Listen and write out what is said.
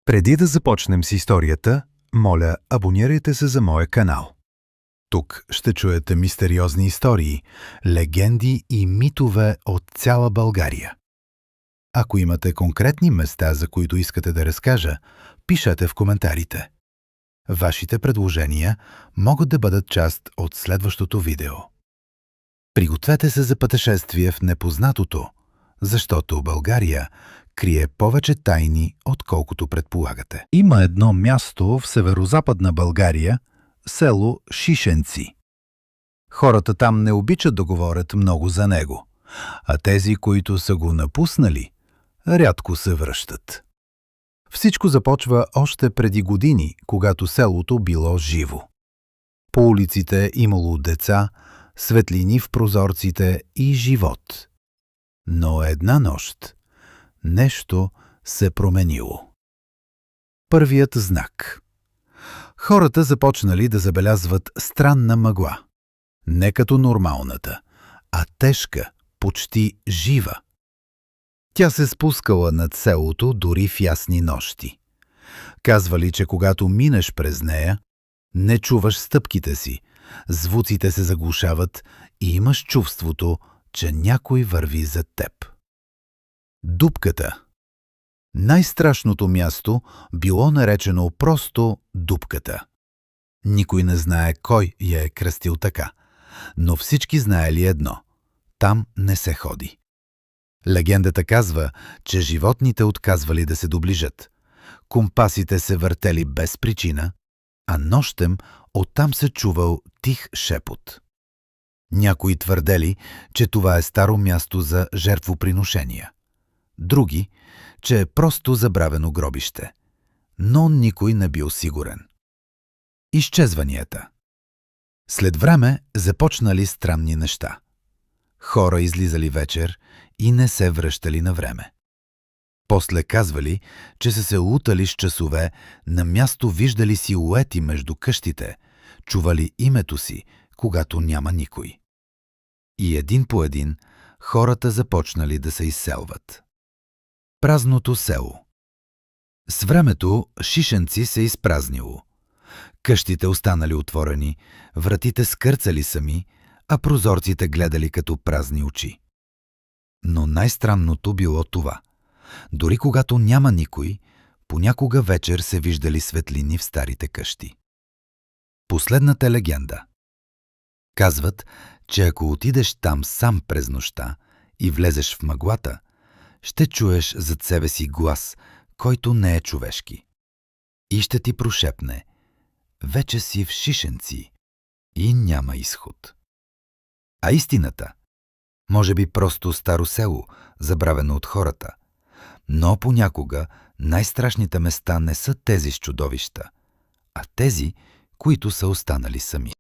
Преди да започнем с историята, моля, абонирайте се за моя канал. Тук ще чуете мистериозни истории, легенди и митове от цяла България. Ако имате конкретни места, за които искате да разкажа, пишете в коментарите. Вашите предложения могат да бъдат част от следващото видео. Пригответе се за пътешествие в непознатото, защото България крие повече тайни, отколкото предполагате. Има едно място в северозападна България, село Шишенци. Хората там не обичат да говорят много за него, а тези, които са го напуснали, рядко се връщат. Всичко започва още преди години, когато селото било живо. По улиците имало деца, светлини в прозорците и живот. Но една нощ нещо се променило. Първият знак. Хората започнали да забелязват странна мъгла. Не като нормалната, а тежка, почти жива. Тя се спускала над селото дори в ясни нощи. Казвали, че когато минеш през нея, не чуваш стъпките си, звуците се заглушават и имаш чувството, че някой върви зад теб. Дупката. Най-страшното място било наречено просто Дупката. Никой не знае кой я е кръстил така, но всички знаели едно – там не се ходи. Легендата казва, че животните отказвали да се доближат. Компасите се въртели без причина, а нощем оттам се чувал тих шепот. Някои твърдели, че това е старо място за жертвоприношения. Други, че е просто забравено гробище. Но никой не бил сигурен. Изчезванията. След време започнали странни неща. Хора излизали вечер и не се връщали на време. После казвали, че са се лутали с часове, на място виждали силуети между къщите, чували името си, когато няма никой. И един по един хората започнали да се изселват. Празното село. С времето Шишенци се изпразнило. Къщите останали отворени, вратите скърцали сами, а прозорците гледали като празни очи. Но най-странното било това. Дори когато няма никой, понякога вечер се виждали светлини в старите къщи. Последната легенда. Казват, че ако отидеш там сам през нощта и влезеш в мъглата, ще чуеш зад себе си глас, който не е човешки. И ще ти прошепне: вече си в Шишенци и няма изход. А истината? Може би просто старо село, забравено от хората. Но понякога най-страшните места не са тези с чудовища, а тези, които са останали сами.